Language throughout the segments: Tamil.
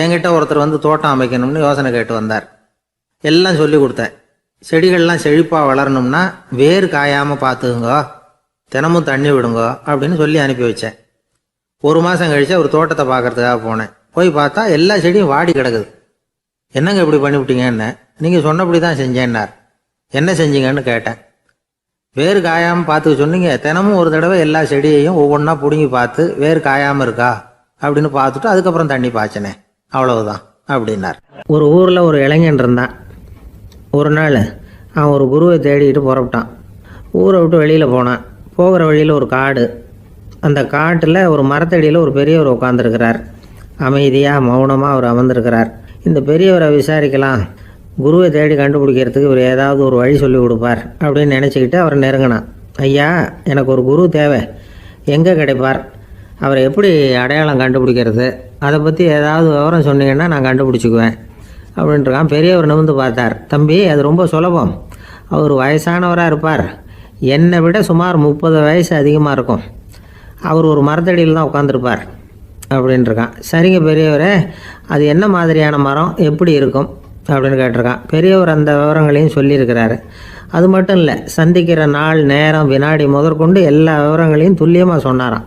என்கிட்ட ஒருத்தர் வந்து தோட்டம் அமைக்கணும்னு யோசனை கேட்டு வந்தார். எல்லாம் சொல்லி கொடுத்தேன். செடிகள்லாம் செழிப்பாக வளரணும்னா வேர் காயாமல் பார்த்துக்குங்கோ, தினமும் தண்ணி விடுங்கோ அப்படின்னு சொல்லி அனுப்பி வச்சேன். 1 மாதம் கழிச்சு அவர் தோட்டத்தை பார்க்கறதுக்காக போனேன். போய் பார்த்தா எல்லா செடியும் வாடி கிடக்குது. என்னங்க இப்படி பண்ணிவிட்டீங்கன்னு. நீங்கள் சொன்னபடி தான் செஞ்சேன்னார். என்ன செஞ்சீங்கன்னு கேட்டேன். வேர் காயாமல் பார்த்துக்க சொன்னீங்க, தினமும் ஒரு தடவை எல்லா செடியையும் ஒவ்வொன்றா பிடுங்கி பார்த்து வேர் காயாமல் இருக்கா அப்படின்னு பார்த்துட்டு அதுக்கப்புறம் தண்ணி பாய்ச்சனே, அவ்வளவுதான் அப்படின்னார். ஒரு ஊரில் ஒரு இளைஞன் இருந்தான். ஒரு நாள் அவன் ஒரு குருவை தேடிட்டு புறப்பட்டான். ஊரை விட்டு வெளியில் போனான். போகிற வழியில் ஒரு காடு. அந்த காட்டில் ஒரு மரத்தடியில் ஒரு பெரியவர் உட்காந்துருக்கிறார். அமைதியாக மௌனமாக அவர் அமர்ந்திருக்கிறார். இந்த பெரியவரை விசாரிக்கலாம், குருவை தேடி கண்டுபிடிக்கிறதுக்கு இவர் ஏதாவது ஒரு வழி சொல்லி கொடுப்பார் அப்படின்னு நினச்சிக்கிட்டு அவர் நெருங்கினான். ஐயா, எனக்கு ஒரு குரு தேவை, எங்கே கிடைப்பார், அவரை எப்படி அடையாளம் கண்டுபிடிக்கிறது, அதை பற்றி ஏதாவது விவரம் சொன்னீங்கன்னா நான் கண்டுபிடிச்சிக்குவேன் அப்படின்ட்டுருக்கான். பெரியவர் நிமிர்ந்து பார்த்தார். தம்பி, அது ரொம்ப சுலபம். அவர் வயசானவராக இருப்பார், என்னை விட சுமார் 30 வயசு அதிகமாக இருக்கும். அவர் ஒரு மரத்தடியில் தான் உட்காந்துருப்பார் அப்படின்ட்டுருக்கான். சரிங்க பெரியவரே, அது என்ன மாதிரியான மரம், எப்படி இருக்கும் அப்படின்னு கேட்டிருக்கான். பெரியவர் அந்த விவரங்களையும் சொல்லியிருக்கிறாரு. அது மட்டும் இல்லை, சந்திக்கிற நாள், நேரம், வினாடி முதற்கொண்டு எல்லா விவரங்களையும் துல்லியமாக சொன்னாராம்.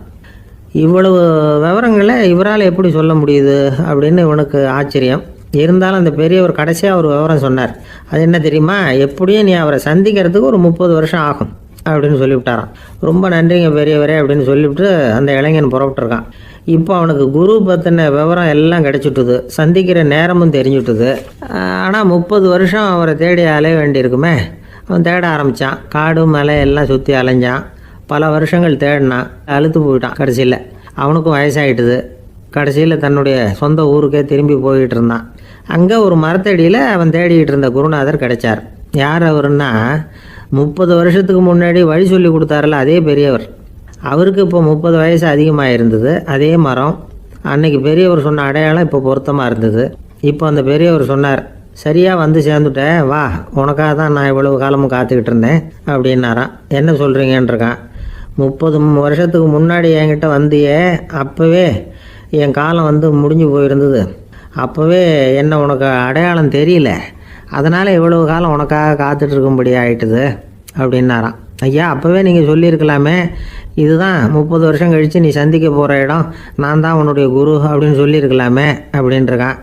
இவ்வளவு விவரங்களை இவரால் எப்படி சொல்ல முடியுது அப்படின்னு இவனுக்கு ஆச்சரியம். இருந்தாலும் அந்த பெரியவர் கடைசியாக ஒரு விவரம் சொன்னார். அது என்ன தெரியுமா, எப்படியும் நீ அவரை சந்திக்கிறதுக்கு ஒரு 30 வருஷம் ஆகும் அப்படின்னு சொல்லிவிட்டாரான். ரொம்ப நன்றிங்க பெரியவரே அப்படின்னு சொல்லிவிட்டு அந்த இளைஞன் புறப்பட்டுருக்கான். இப்போ அவனுக்கு குரு பற்றின விவரம் எல்லாம் கிடச்சிட்டுது, சந்திக்கிற நேரமும் தெரிஞ்சுட்டுது. ஆனால் 30 வருஷம் அவரை தேடி அலைய வேண்டியிருக்குமே. அவன் தேட ஆரம்பித்தான். காடு மலை எல்லாம் சுற்றி அலைஞ்சான். பல வருஷங்கள் தேடினான். அழுத்து போயிட்டான். கடைசியில் அவனுக்கும் வயசாகிட்டுது. கடைசியில் தன்னுடைய சொந்த ஊருக்கே திரும்பி போய்கிட்டு இருந்தான். அங்கே ஒரு மரத்தடியில் அவன் தேடிக்கிட்டு இருந்த குருநாதர் கிடைச்சார். யார் அவருன்னா, 30 வருஷத்துக்கு முன்னாடி வழி சொல்லி கொடுத்தாருல அதே பெரியவர். அவருக்கு இப்போ 30 வயசு அதிகமாக இருந்தது. அதே மரம். அன்னைக்கு பெரியவர் சொன்ன அடையாளம் இப்போ பொருத்தமாக இருந்தது. இப்போ அந்த பெரியவர் சொன்னார், சரியாக வந்து சேர்ந்துட்டேன், வா, உனக்காக தான் நான் இவ்வளவு காலமும் காத்துக்கிட்டு இருந்தேன் அப்படின்னாரான். என்ன சொல்கிறீங்கன்றிருக்கான். 30 வருஷத்துக்கு முன்னாடி என்கிட்ட வந்தியே, அப்போவே என் காலம் வந்து முடிஞ்சு போயிருந்தது. அப்போவே என்ன உனக்கு அடையாளம் தெரியல, அதனால் இவ்வளவு காலம் உனக்காக காத்துட்ருக்கும்படி ஆகிட்டுது அப்படின்னாராம். ஐயா, அப்போவே நீங்கள் சொல்லியிருக்கலாமே, இதுதான் 30 வருஷம் கழித்து நீ சந்திக்க போகிற இடம், நான் தான் உன்னுடைய குரு அப்படின்னு சொல்லியிருக்கலாமே அப்படின்ட்டுருக்கான்.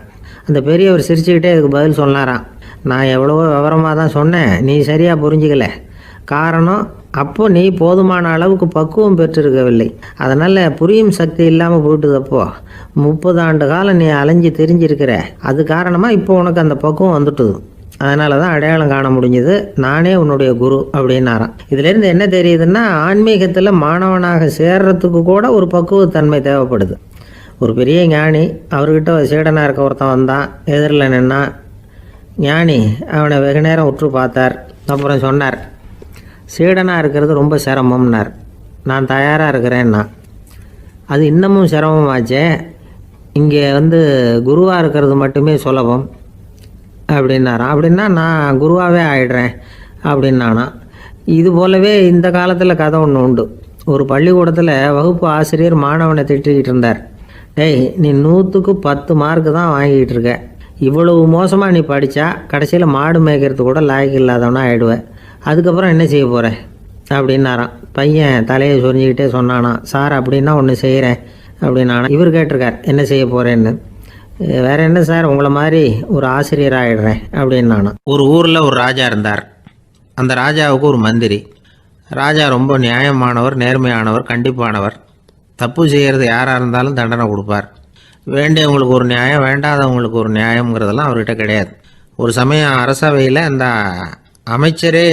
அந்த பெரியவர் சிரிச்சுக்கிட்டே இதுக்கு பதில் சொன்னாராம். நான் எவ்வளவோ விவரமாக தான் சொன்னேன், நீ சரியாக புரிஞ்சிக்கல. காரணம், அப்போது நீ போதுமான அளவுக்கு பக்குவம் பெற்றிருக்கவில்லை. அதனால் புரியும் சக்தி இல்லாமல் போயிட்டுதப்போ 30 ஆண்டு காலம் நீ அலைஞ்சி தெரிஞ்சிருக்கிற. அது காரணமாக இப்போ உனக்கு அந்த பக்குவம் வந்துட்டுது. அதனால தான் அடையாளம் காண முடிஞ்சது, நானே உன்னுடைய குரு அப்படின்னாராம். இதுலேருந்து என்ன தெரியுதுன்னா, ஆன்மீகத்தில் மாணவனாக சேர்றதுக்கு கூட ஒரு பக்குவத்தன்மை தேவைப்படுது. ஒரு பெரிய ஞானி, அவர்கிட்ட சீடனாக இருக்க ஒருத்தன் வந்தான். எதிரில் நின்னான். ஞானி அவனை வெகு நேரம் உற்று பார்த்தார். அப்புறம் சொன்னார், சீடனாக இருக்கிறது ரொம்ப சிரமம்னார். நான் தயாராக இருக்கிறேன்னா. அது இன்னமும் சிரமமாச்சே, இங்கே வந்து குருவாக இருக்கிறது மட்டுமே சுலபம் அப்படின்னாரான். அப்படின்னா நான் குருவாகவே ஆயிடுறேன் அப்படின்னானா. இது போலவே இந்த காலத்தில் கதை ஒன்று உண்டு. ஒரு பள்ளிக்கூடத்தில் வகுப்பு ஆசிரியர் மாணவனை திட்டிக்கிட்டு இருந்தார். டேய், நீ 100க்கு 10 மார்க்கு தான் வாங்கிக்கிட்டு இருக்க. இவ்வளவு மோசமாக நீ படித்தா கடைசியில் மாடு மேய்க்கிறது கூட லாய்க்கு இல்லாதவனா ஆகிடுவேன். அதுக்கப்புறம் என்ன செய்ய போகிறேன் அப்படின்னாரான். பையன் தலையை சொரிஞ்சிக்கிட்டே சொன்னானா, சார் அப்படின்னா ஒன்று செய்கிறேன் அப்படின்னானா. இவர் கேட்டிருக்கார், என்ன செய்ய போகிறேன்னு. வேற என்ன சார், உங்களை மாதிரி ஒரு ஆசிரியர் ஆகிடுறேன் அப்படின்னானா. ஒரு ஊரில் ஒரு ராஜா இருந்தார். அந்த ராஜாவுக்கு ஒரு மந்திரி. ராஜா ரொம்ப நியாயமானவர், நேர்மையானவர், கண்டிப்பானவர். தப்பு செய்கிறது யாராக இருந்தாலும் தண்டனை கொடுப்பார். வேண்டியவங்களுக்கு ஒரு நியாயம், வேண்டாதவங்களுக்கு ஒரு நியாயங்கிறதெல்லாம் அவர்கிட்ட கிடையாது. ஒரு சமயம் அரசவையில் அந்த அமைச்சரே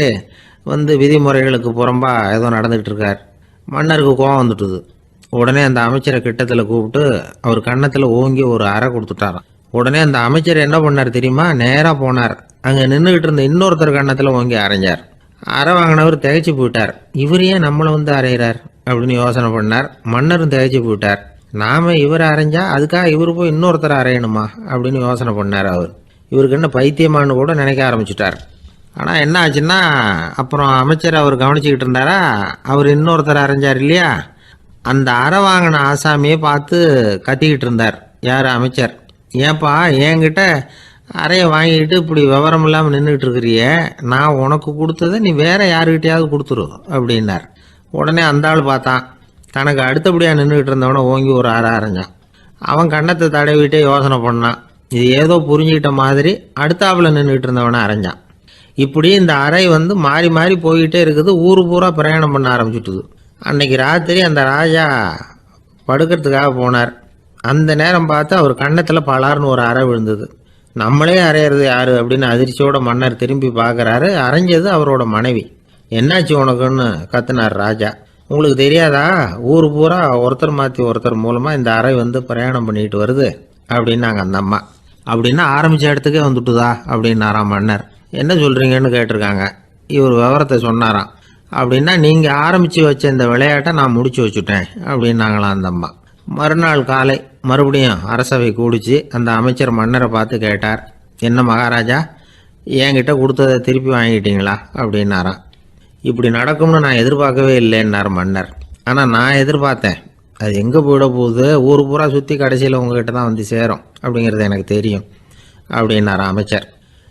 வந்து விதிமுறைகளுக்கு புறம்பாக ஏதோ நடந்துக்கிட்டு இருக்கார். மன்னருக்கு கோபம் வந்துட்டுது. உடனே அந்த அமைச்சரை கிட்டத்தில் கூப்பிட்டு அவர் கன்னத்தில் ஓங்கி ஒரு அறை கொடுத்துட்டாராம். உடனே அந்த அமைச்சர் என்ன பண்ணார் தெரியுமா, நேராக போனார். அங்கே நின்றுக்கிட்டு இருந்த இன்னொருத்தர் கன்னத்தில் ஓங்கி அரைஞ்சார். அறை வாங்கினவர் திகைச்சு போயிட்டார். இவர் ஏன் நம்மளை வந்து அரைகிறார் அப்படின்னு யோசனை பண்ணார். மன்னரும் திகைச்சு போயிட்டார். நாம் இவரை அரைஞ்சா அதுக்காக இவர் போய் இன்னொருத்தரை அரையணுமா அப்படின்னு யோசனை பண்ணார். இவருக்கு என்ன பைத்தியமானு கூட நினைக்க ஆரம்பிச்சிட்டார். ஆனால் என்ன ஆச்சுன்னா, அப்புறம் அமைச்சர் அவர் கவனிச்சுக்கிட்டு இருந்தாரா, அவர் இன்னொருத்தர் அரைஞ்சார் இல்லையா, அந்த அறை வாங்கின ஆசாமியை பார்த்து கத்திக்கிட்டு இருந்தார். யார், அமைச்சர். ஏன்பா என்கிட்ட அறையை வாங்கிட்டு இப்படி விவரம் இல்லாமல் நின்றுட்டு இருக்கிறியே, நான் உனக்கு கொடுத்ததை நீ வேற யாருக்கிட்டையாவது கொடுத்துரு அப்படின்னார். உடனே அந்த ஆள் பார்த்தான், தனக்கு அடுத்தபடியாக நின்றுக்கிட்டு இருந்தவனை ஓங்கி ஒரு அரை அரைஞ்சான். அவன் கன்னத்தை தடவிட்டே யோசனை பண்ணான். இது ஏதோ புரிஞ்சுக்கிட்ட மாதிரி அடுத்தாப்புல நின்றுக்கிட்டு இருந்தவனை அரைஞ்சான். இப்படி இந்த அறை மாறி மாறி போய்கிட்டே இருக்குது. ஊர் பூரா பிரயாணம் பண்ண ஆரம்பிச்சுட்டுது. அன்னைக்கு ராத்திரி அந்த ராஜா படுக்கிறதுக்காக போனார். அந்த நேரம் பார்த்து அவர் கன்னத்தில் பலார்னு ஒரு அறை விழுந்தது. நம்மளே அறையிறது யாரு அப்படின்னு அதிர்ச்சியோட மன்னர் திரும்பி பார்க்குறாரு. அரைஞ்சது அவரோட மனைவி. என்னாச்சு உனக்குன்னு கத்துனார் ராஜா. உங்களுக்கு தெரியாதா, ஊர் பூரா ஒருத்தர் மாற்றி ஒருத்தர் மூலமாக இந்த அறை பிரயாணம் பண்ணிட்டு வருது அப்படின்னாங்க அந்த அம்மா. அப்படின்னா ஆரம்பித்த இடத்துக்கே வந்துட்டுதா அப்படின்னாராம் மன்னர். என்ன சொல்கிறீங்கன்னு கேட்டிருக்காங்க. இவர் விவரத்தை சொன்னாராம். அப்படின்னா நீங்கள் ஆரம்பித்து வச்ச இந்த விளையாட்டை நான் முடிச்சு வச்சுட்டேன் அப்படின்னாங்களாம் அந்த அம்மா. மறுநாள் காலை மறுபடியும் அரசவை கூடிச்சு அந்த அமைச்சர் மன்னரை பார்த்து கேட்டார், என்ன மகாராஜா, என்கிட்ட கொடுத்ததை திருப்பி வாங்கிட்டீங்களா அப்படின்னாராம். இப்படி நடக்கும்னு நான் எதிர்பார்க்கவே இல்லைன்னார் மன்னர். ஆனால் நான் எதிர்பார்த்தேன். அது எங்கே போயிட போகுது, ஊர் பூரா சுற்றி கடைசியில் உங்ககிட்ட தான் சேரும் அப்படிங்கிறது எனக்கு தெரியும் அப்படின்னார் அமைச்சர்.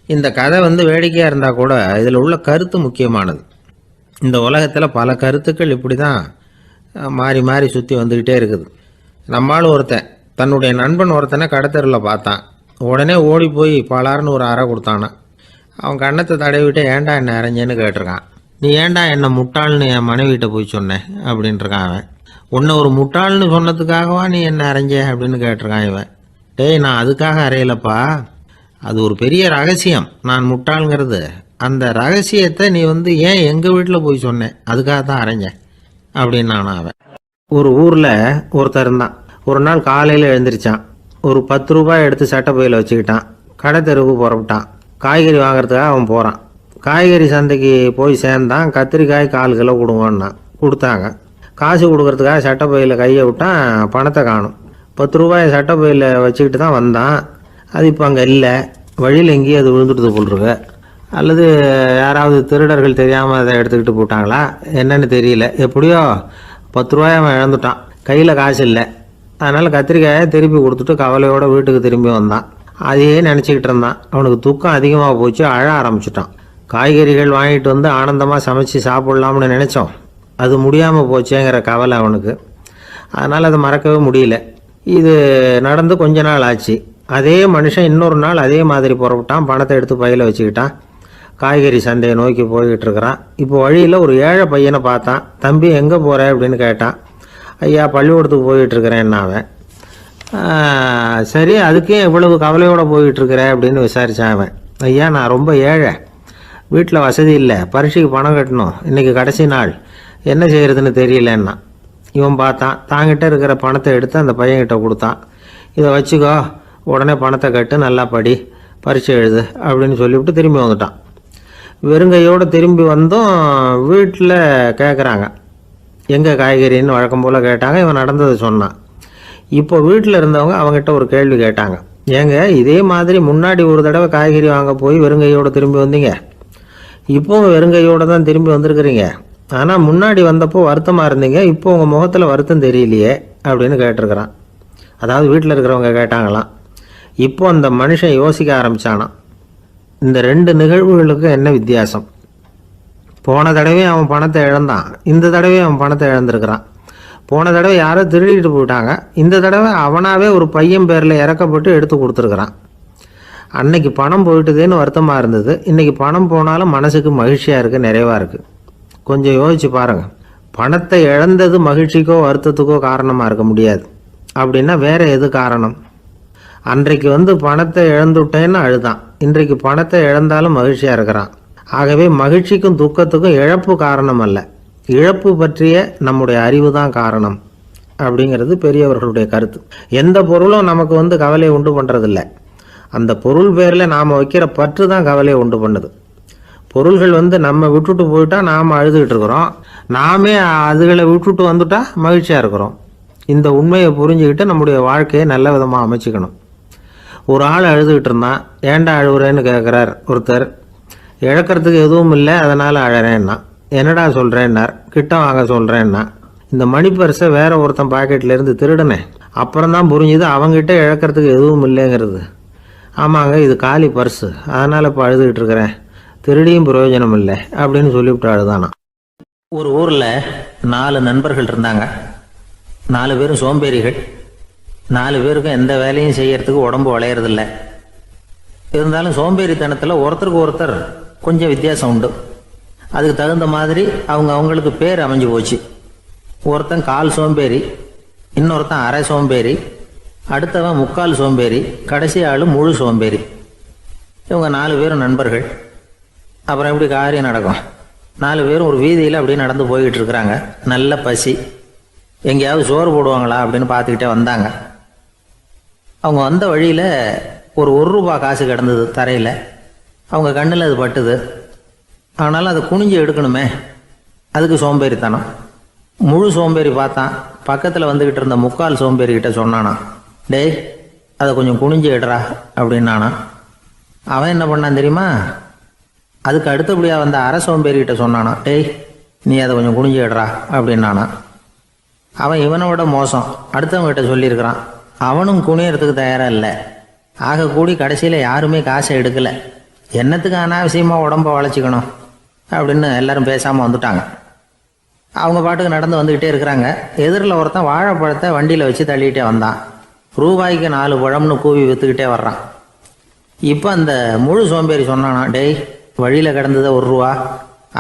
இந்த கதை வேடிக்கையாக இருந்தால் கூட இதில் உள்ள கருத்து முக்கியமானது. இந்த உலகத்தில் பல கருத்துக்கள் இப்படி தான் மாறி மாறி சுற்றி வந்துக்கிட்டே இருக்குது. நம்மால் ஒருத்தன் தன்னுடைய நண்பன் ஒருத்தனை கடத்தரில் பார்த்தான். உடனே ஓடி போய் பலார்னு ஒரு அறை கொடுத்தானா. அவன் கன்னத்தை தடவிட்டு ஏன்டா என்ன அரைஞ்சேன்னு கேட்டிருக்கான். நீ ஏன்டா என்னை முட்டாள்னு என் மனைவிட்ட போய் சொன்னேன் அப்படின்ட்டுருக்கான் அவன். உன்னை ஒரு முட்டாள்னு சொன்னதுக்காகவா நீ என்ன அரைஞ்ச அப்படின்னு கேட்டிருக்கான் இவன். டேய், நான் அதுக்காக அறையலப்பா, அது ஒரு பெரிய ரகசியம். நான் முட்டாளுங்கிறது அந்த ரகசியத்தை நீ ஏன் எங்கள் வீட்டில் போய் சொன்னேன், அதுக்காக தான் அரைஞ்சேன் அப்படின்னு நானும் அவன். ஒரு ஊரில் ஒருத்தர் இருந்தான். ஒரு நாள் காலையில் எழுந்திரிச்சான். ஒரு 10 ரூபாய் எடுத்து சட்டை பையில் வச்சுக்கிட்டான். கடை தெருவுக்கு புறப்பட்டான். காய்கறி வாங்குறதுக்காக அவன் போகிறான். காய்கறி சந்தைக்கு போய் சேர்ந்தான். கத்திரிக்காய் 4 கிலோ கொடுங்கன்னா கொடுத்தாங்க. காசு கொடுக்கறதுக்காக சட்டை பையில் கையை விட்டான். பணத்தை காணும். 10 ரூபாய் சட்டை பையில் வச்சுக்கிட்டு தான் வந்தான். அது இப்போ அங்கே இல்லை. வழியில் எங்கேயும் அது விழுந்துடுது போல்ருக்கு. அல்லது யாராவது திருடர்கள் தெரியாமல் அதை எடுத்துக்கிட்டு போட்டாங்களா என்னன்னு தெரியல. எப்படியோ 10 ரூபாய் அவன் இழந்துட்டான். கையில் காசு இல்லை. அதனால் கத்திரிக்காயை திருப்பி கொடுத்துட்டு கவலையோடு வீட்டுக்கு திரும்பி வந்தான். அதையே நினச்சிக்கிட்டு இருந்தான். அவனுக்கு துக்கம் அதிகமாக போச்சு. அழ ஆரம்பிச்சிட்டான். காய்கறிகள் வாங்கிட்டு ஆனந்தமாக சமைச்சு சாப்பிட்லாம்னு நினச்சோம். அது முடியாமல் போச்சேங்கிற கவலை அவனுக்கு. அதனால் அதை மறக்கவே முடியல. இது நடந்து கொஞ்ச நாள் ஆச்சு. அதே மனுஷன் இன்னொரு நாள் அதே மாதிரி புறப்பட்டான். பணத்தை எடுத்து பையில் வச்சுக்கிட்டான். காய்கறி சந்தையை நோக்கி போய்கிட்டு இருக்கிறான். இப்போ வழியில் ஒரு ஏழை பையனை பார்த்தான். தம்பி, எங்கே போகிற அப்படின்னு கேட்டான். ஐயா, பள்ளிக்கூடத்துக்கு போயிட்டுருக்கிறேன் அவன். சரி, அதுக்கே இவ்வளவு கவலையோடு போயிட்டுருக்கிற அப்படின்னு விசாரித்தான் அவன். ஐயா, நான் ரொம்ப ஏழை, வீட்டில் வசதி இல்லை, பரீட்சைக்கு பணம் கட்டணும், இன்றைக்கி கடைசி நாள், என்ன செய்கிறதுன்னு தெரியலன்னா. இவன் பார்த்தான். தாங்கிட்ட இருக்கிற பணத்தை எடுத்து அந்த பையன்கிட்ட கொடுத்தான். இதை வச்சுக்கோ, உடனே பணத்தை கட்டு, நல்லா படி, பரீட்சை எழுது அப்படின்னு சொல்லிவிட்டு திரும்பி வந்துட்டான். வெறுங்கையோடு திரும்பி வந்தோம். வீட்டில் கேட்குறாங்க, எங்கே காய்கறின்னு வழக்கம் போல் கேட்டாங்க. இவன் நடந்ததை சொன்னான். இப்போ வீட்டில் இருந்தவங்க அவங்ககிட்ட ஒரு கேள்வி கேட்டாங்க. ஏங்க, இதே மாதிரி முன்னாடி ஒரு தடவை காய்கறி வாங்க போய் வெறுங்கையோடு திரும்பி வந்தீங்க, இப்போவும் வெறுங்கையோடு தான் திரும்பி வந்திருக்கிறீங்க. ஆனால் முன்னாடி வந்தப்போ வருத்தமாக இருந்தீங்க, இப்போ உங்கள் முகத்தில் வருத்தம் தெரியலையே அப்படின்னு கேட்டிருக்கிறான். அதாவது வீட்டில் இருக்கிறவங்க கேட்டாங்களாம். இப்போ அந்த மனுஷன் யோசிக்க ஆரம்பித்தானான். இந்த 2 நிகழ்வுகளுக்கு என்ன வித்தியாசம்? போன தடவை அவன் பணத்தை இழந்தான், இந்த தடவை அவன் பணத்தை இழந்திருக்கிறான். போன தடவை யாரோ திருடிட்டு போயிட்டாங்க, இந்த தடவை அவனாவே ஒரு பையன் பேரில் இறக்கப்பட்டு எடுத்து கொடுத்துருக்குறான். அன்னைக்கு பணம் போயிட்டுதேன்னு வருத்தமாக இருந்தது, இன்றைக்கி பணம் போனாலும் மனசுக்கு மகிழ்ச்சியாக இருக்குது, நிறைவாக இருக்குது. கொஞ்சம் யோசிச்சு பாருங்கள். பணத்தை இழந்தது மகிழ்ச்சிக்கோ வருத்தத்துக்கோ காரணமாக இருக்க முடியாது. அப்படின்னா வேறு எது காரணம்? அன்றைக்கு பணத்தை இழந்துட்டேன்னு அழுதான், இன்றைக்கு பணத்தை இழந்தாலும் மகிழ்ச்சியாக இருக்கிறான். ஆகவே மகிழ்ச்சிக்கும் துக்கத்துக்கும் இழப்பு காரணம் அல்ல, இழப்பு பற்றிய நம்முடைய அறிவு தான் காரணம் அப்படிங்கிறது பெரியவர்களுடைய கருத்து. எந்த பொருளும் நமக்கு கவலையை உண்டு பண்ணுறதில்ல, அந்த பொருள் பேரில் நாம் வைக்கிற பற்று தான் கவலையை உண்டு பண்ணுது. பொருள்கள் நம்ம விட்டுட்டு போயிட்டா நாம் அழுதுகிட்டு இருக்கிறோம், நாமே அதுகளை விட்டுட்டு வந்துட்டா மகிழ்ச்சியாக இருக்கிறோம். இந்த உண்மையை புரிஞ்சுக்கிட்டு நம்முடைய வாழ்க்கையை நல்ல விதமாக அமைச்சிக்கணும். ஒரு ஆள் அழுதுகிட்டு இருந்தான். ஏன்டா அழுகுறேன்னு கேட்குறார் ஒருத்தர். இழக்கிறதுக்கு எதுவும் இல்லை, அதனால் அழறேன்னா. என்னடா சொல்கிறேன்னார். கிட்ட வாங்க சொல்கிறேன்னா. இந்த மணி பர்ஸை வேற ஒருத்தன் பாக்கெட்லேருந்து திருடினேன், அப்புறம்தான் புரிஞ்சுது அவங்ககிட்ட இழக்கிறதுக்கு எதுவும் இல்லைங்கிறது. ஆமாங்க, இது காலி பர்ஸு, அதனால் இப்போ அழுதுகிட்டு இருக்கிறேன், திருடியும் பிரயோஜனம் இல்லை அப்படின்னு சொல்லிவிட்டு அழுதானா. ஒரு ஊரில் 4 நண்பர்கள் இருந்தாங்க. 4 பேரும் சோம்பேறிகள். 4 பேருக்கும் எந்த வேலையும் செய்யறதுக்கு உடம்பு வளையறதில்லை. இருந்தாலும் சோம்பேறித்தனத்தில் ஒருத்தருக்கு ஒருத்தர் கொஞ்சம் வித்தியாசம் உண்டு. அதுக்கு தகுந்த மாதிரி அவங்களுக்கு பேர் அமைஞ்சு போச்சு. ஒருத்தன் கால் சோம்பேறி, இன்னொருத்தன் அரை சோம்பேறி, அடுத்தவன் முக்கால் சோம்பேறி, கடைசி ஆள் முழு சோம்பேறி. இவங்க 4 பேரும் நண்பர்கள். அப்புறம் எப்படி காரியம் நடக்கும்? 4 பேரும் ஒரு வீதியில் அப்படியே நடந்து போய்கிட்டு இருக்கிறாங்க. நல்ல பசி. எங்கேயாவது சோறு போடுவாங்களா அப்படின்னு பார்த்துக்கிட்டே வந்தாங்க. அவங்க வந்த வழியில் ஒரு ரூபா காசு கிடந்தது தரையில். அவங்க கண்ணில் அது பட்டுது. ஆனாலும் அதை குனிஞ்சு எடுக்கணுமே, அதுக்கு சோம்பேறித்தனம். முழு சோம்பேறி பார்த்தான். பக்கத்தில் வந்துக்கிட்டு இருந்த முக்கால் சோம்பேறிக்கிட்ட சொன்னானா, டேய் அதை கொஞ்சம் குனிஞ்சு எடுறா அப்படின்னானா. அவன் என்ன பண்ணான் தெரியுமா? அதுக்கு அடுத்தபடியாக வந்த அரை சோம்பேறிக்கிட்ட சொன்னானா, டேய் நீ அதை கொஞ்சம் குனிஞ்சு எடுறா அப்படின்னானா. அவன் இவனை விட மோசம், அடுத்தவங்ககிட்ட சொல்லியிருக்கிறான். அவனும் குனியறதுக்கு தயாராக இல்லை. ஆக கூடி கடைசியில் யாருமே காசை எடுக்கலை. என்னத்துக்கு அனாவசியமாக உடம்ப வளைச்சிக்கணும் அப்படின்னு எல்லாரும் பேசாமல் வந்துட்டாங்க. அவங்க பாட்டுக்கு நடந்து வந்துக்கிட்டே இருக்கிறாங்க. எதிரில் ஒருத்தன் வாழைப்பழத்தை வண்டியில் வச்சு தள்ளிகிட்டே வந்தான். ரூபாய்க்கு 4 பழம்னு கூவி விற்றுக்கிட்டே வர்றான். இப்போ அந்த முழு சோம்பேறி சொன்னானா, டேய் வழியில் கிடந்ததை 1 ரூபா,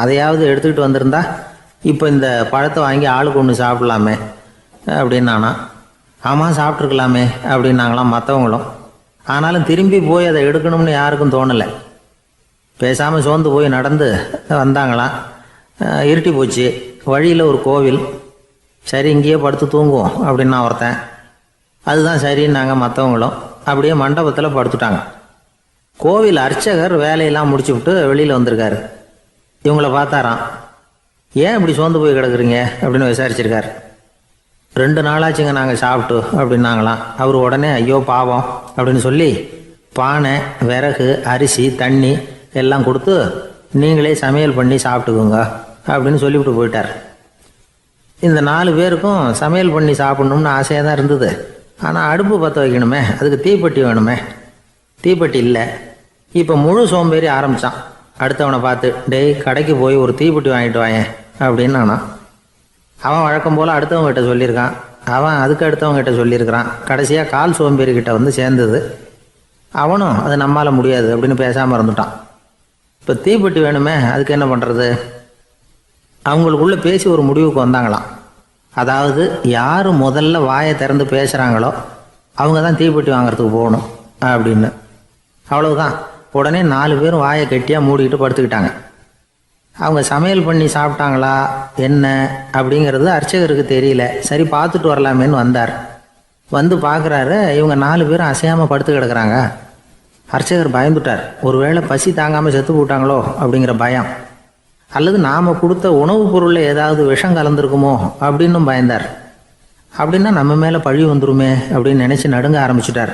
அதையாவது எடுத்துக்கிட்டு வந்திருந்தா இப்போ இந்த பழத்தை வாங்கி ஆளுக்கு ஒன்று சாப்பிட்லாமே அப்படின்னானா. ஆமாம் சாப்பிட்ருக்கலாமே அப்படின்னாங்களாம் மற்றவங்களும். ஆனாலும் திரும்பி போய் அதை எடுக்கணும்னு யாருக்கும் தோணலை. பேசாமல் சோர்ந்து போய் நடந்து வந்தாங்களாம். இருட்டி போச்சு. வழியில் ஒரு கோவில். சரி இங்கேயே படுத்து தூங்குவோம் அப்படின்னா ஒருத்தன். அதுதான் சரின்னாங்க மற்றவங்களும். அப்படியே மண்டபத்தில் படுத்துட்டாங்க. கோவில் அர்ச்சகர் வேலையெல்லாம் முடிச்சு விட்டு வெளியில் வந்திருக்காரு. இவங்கள பார்த்தாராம். ஏன் இப்படி சோர்ந்து போய் கிடக்குறீங்க அப்படின்னு விசாரிச்சிருக்காரு. 2 நாளாச்சுங்க நாங்கள் சாப்பிட்டு அப்படின்னாங்களாம். அவர் உடனே ஐயோ பாவம் அப்படின்னு சொல்லி பானை, விறகு, அரிசி, தண்ணி எல்லாம் கொடுத்து நீங்களே சமையல் பண்ணி சாப்பிட்டுக்குங்க அப்படின்னு சொல்லிவிட்டு போயிட்டார். இந்த 4 பேருக்கும் சமையல் பண்ணி சாப்பிட்ணும்னு ஆசையாக தான் இருந்தது. ஆனால் அடுப்பு பற்ற வைக்கணுமே, அதுக்கு தீப்பெட்டி வேணுமே. தீப்பெட்டி இல்லை. இப்போ முழு சோம்பேறி ஆரம்பித்தான். அடுத்தவனை பார்த்து, டேய் கடைக்கு போய் ஒரு தீப்பெட்டி வாங்கிட்டு வாயேன் அப்படின்னு நானான். அவன் வழக்கம் போல் அடுத்தவங்ககிட்ட சொல்லியிருக்கான். அவன் அதுக்கு அடுத்தவங்ககிட்ட சொல்லியிருக்கிறான். கடைசியாக கால் சோம்பேறிக்கிட்ட வந்து சேர்ந்தது. அவனும் அது நம்மால் முடியாது அப்படின்னு பேசாமல் இருந்துட்டான். இப்போ தீப்பெட்டி வேணுமே, அதுக்கு என்ன பண்ணுறது? அவங்களுக்குள்ளே பேசி ஒரு முடிவுக்கு வந்தாங்களாம். அதாவது யார் முதல்ல வாயை திறந்து பேசுகிறாங்களோ அவங்க தான் தீப்பெட்டி வாங்கிறதுக்கு போகணும் அப்படின்னு. அவ்வளவுதான். உடனே 4 பேரும் வாயை கெட்டியாக மூடிக்கிட்டு படுத்துக்கிட்டாங்க. அவங்க சமையல் பண்ணி சாப்பிட்டாங்களா என்ன அப்படிங்கிறது அர்ச்சகருக்கு தெரியல. சரி பார்த்துட்டு வரலாமேன்னு வந்தார். வந்து பார்க்குறாரு, இவங்க 4 பேரும் அசையாமல் படுத்து கிடக்குறாங்க. அர்ச்சகர் பயந்துட்டார். ஒருவேளை பசி தாங்காமல் செத்து போட்டாங்களோ அப்படிங்கிற பயம், அல்லது நாம் கொடுத்த உணவுப் பொருளில் ஏதாவது விஷம் கலந்துருக்குமோ அப்படின்னும் பயந்தார். அப்படின்னா நம்ம மேலே பழி வந்துருமே அப்படின்னு நினச்சி நடுங்க ஆரம்பிச்சிட்டார்.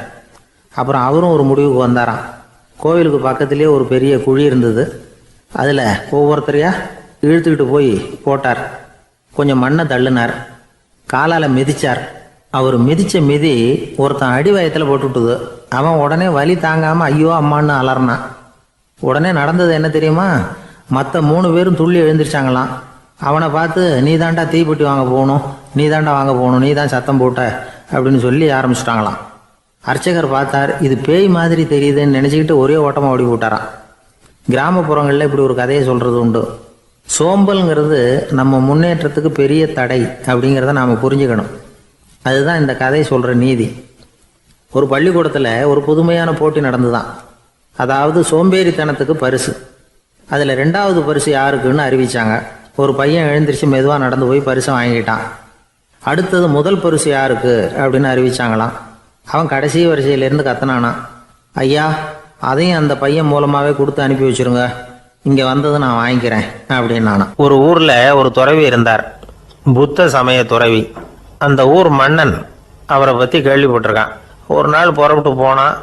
அப்புறம் அவரும் ஒரு முடிவுக்கு வந்தாராம். கோவிலுக்கு பக்கத்துலேயே ஒரு பெரிய குழி இருந்தது. அதில் ஒவ்வொருத்தரையாக இழுத்துக்கிட்டு போய் போட்டார். கொஞ்சம் மண்ணை தள்ளினார். காலால் மிதித்தார். அவர் மிதித்த மிதி ஒருத்தன் அடி வயத்தில் போட்டுவிட்டுது. அவன் உடனே வலி தாங்காமல் ஐயோ அம்மான்னு அலறினான். உடனே நடந்தது என்ன தெரியுமா? மற்ற 3 பேரும் துள்ளி எழுந்திரிச்சாங்களாம். அவனை பார்த்து நீ தாண்டா தீப்பெட்டி வாங்க போகணும், நீ தாண்டா வாங்க போகணும், நீ தான் சத்தம் போட்ட அப்படின்னு சொல்லி ஆரம்பிச்சிட்டாங்களாம். அர்ச்சகர் பார்த்தார். இது பேய் மாதிரி தெரியுதுன்னு நினச்சிக்கிட்டு ஒரே ஓட்டமாக ஓடி போட்டாராம். கிராமப்புறங்களில் இப்படி ஒரு கதையை சொல்கிறது உண்டு. சோம்பல்ங்கிறது நம்ம முன்னேற்றத்துக்கு பெரிய தடை அப்படிங்கிறத நாம் புரிஞ்சுக்கணும். அதுதான் இந்த கதை சொல்கிற நீதி. ஒரு பள்ளிக்கூடத்தில் ஒரு புதுமையான போட்டி நடந்துதான். அதாவது சோம்பேறித்தனத்துக்கு பரிசு. அதில் 2வது பரிசு யாருக்குன்னு அறிவித்தாங்க. ஒரு பையன் எழுந்திரிச்சு மெதுவாக நடந்து போய் பரிசை வாங்கிட்டான். அடுத்தது முதல் பரிசு யாருக்கு அப்படின்னு அறிவிச்சாங்களாம். அவன் கடைசி வரிசையிலேருந்து கத்தனானா, ஐயா அதையும் அந்த பையன் மூலமாகவே கொடுத்து அனுப்பி வச்சுருங்க, இங்கே வந்தது நான் வாங்கிக்கிறேன் அப்படின்னானா. ஒரு ஊரில் ஒரு துறவி இருந்தார், புத்த சமய துறவி. அந்த ஊர் மன்னன் அவரை பற்றி கேள்விப்பட்டிருக்கான். ஒரு நாள் புறப்பட்டு போனான்.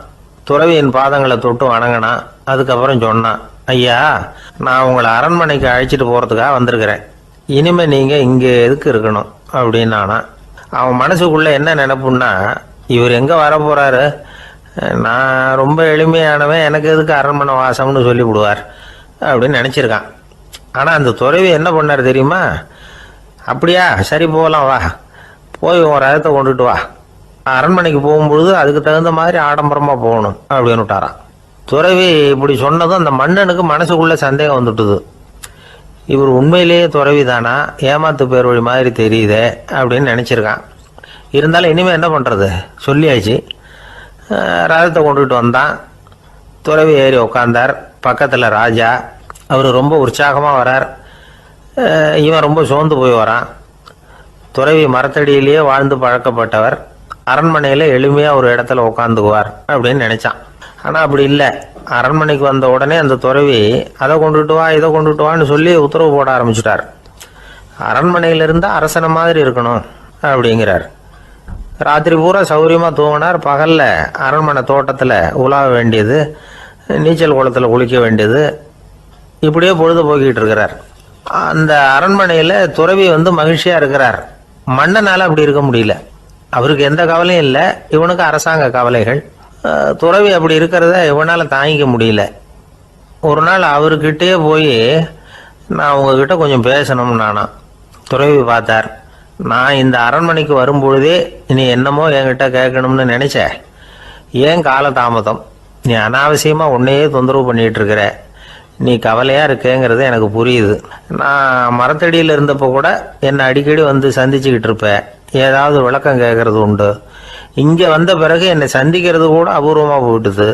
துறவியின் பாதங்களை தொட்டு வணங்கினான். அதுக்கப்புறம் சொன்னான், ஐயா நான் உங்களை அரண்மனைக்கு அழைச்சிட்டு போகிறதுக்காக வந்திருக்கிறேன், இனிமேல் நீங்கள் இங்கே எதுக்கு இருக்கணும் அப்படின்னானா. அவன் மனசுக்குள்ளே என்ன நினைப்புன்னா, இவர் எங்கே வர போகிறாரு, நான் ரொம்ப எளிமையானவன், எனக்கு எதுக்கு அரண்மனை வாசம்னு சொல்லிவிடுவார் அப்படின்னு நினச்சிருக்கான். ஆனால் அந்த துறவி என்ன பண்ணார் தெரியுமா? அப்படியா, சரி போகலாம், வா போய் உன் ரதத்தை கொண்டுட்டு வா, அரண்மனைக்கு போகும்பொழுது அதுக்கு தகுந்த மாதிரி ஆடம்பரமாக போகணும் அப்படின்னு விட்டாரான். துறவி இப்படி சொன்னதும் அந்த மன்னனுக்கு மனசுக்குள்ளே சந்தேகம் வந்துட்டுது. இவர் உண்மையிலேயே துறவி தானா, ஏமாத்து பேர் வழி மாதிரி தெரியுதே அப்படின்னு நினச்சிருக்கான். இருந்தாலும் இனிமேல் என்ன பண்ணுறது, சொல்லியாச்சு. ரதத்தை கொண்டுகிட்டு வந்தான். துறவி ஏறி உக்காந்தார். பக்கத்தில் ராஜா. அவர் ரொம்ப உற்சாகமாக வரார். இவன் ரொம்ப சோர்ந்து போய் வரான். துறவி மரத்தடியிலேயே வாழ்ந்து பழக்கப்பட்டவர், அரண்மனையில் எளிமையாக ஒரு இடத்துல உட்காந்துக்குவார் அப்படின்னு நினச்சான். ஆனால் அப்படி இல்லை. அரண்மனைக்கு வந்த உடனே அந்த துறவி அதை கொண்டுட்டு வா, இதை கொண்டுட்டு வான்னு சொல்லி உத்தரவு போட ஆரம்பிச்சிட்டார். அரண்மனையிலிருந்து அரசனை மாதிரி இருக்கணும் அப்படிங்கிறார். ராத்திரி பூரா சௌரியமாக தூங்கினார். பகலில் அரண்மனை தோட்டத்தில் உலாவ வேண்டியது, நீச்சல் குளத்தில் குளிக்க வேண்டியது, இப்படியே பொழுது போக்கிட்டு இருக்கிறார். அந்த அரண்மனையில் துறவி மகிழ்ச்சியாக இருக்கிறார். மன்னனால் அப்படி இருக்க முடியல. அவருக்கு எந்த கவலையும் இல்லை, இவனுக்கு அரசாங்க கவலைகள். துறவி அப்படி இருக்கிறத இவனால் தாங்கிக்க முடியல. ஒரு நாள் அவர்கிட்டயே போய், நான் உங்ககிட்ட கொஞ்சம் பேசணும் நானா. துறவி பார்த்தார். நான் இந்த அரண்மனைக்கு வரும்பொழுதே நீ என்னமோ என்கிட்ட கேட்கணும்னு நினைச்ச, ஏன் காலதாமதம்? நீ அனாவசியமாக உன்னையே தொந்தரவு பண்ணிகிட்டு இருக்கிற, நீ கவலையாக இருக்கேங்கிறது எனக்கு புரியுது. நான் மரத்தடியில் இருந்தப்போ கூட என்னை அடிக்கடி சந்திச்சுக்கிட்டு இருப்பேன், ஏதாவது விளக்கம் கேட்கறது உண்டு. இங்கே வந்த பிறகு என்னை சந்திக்கிறது கூட அபூர்வமாக போயிட்டுது.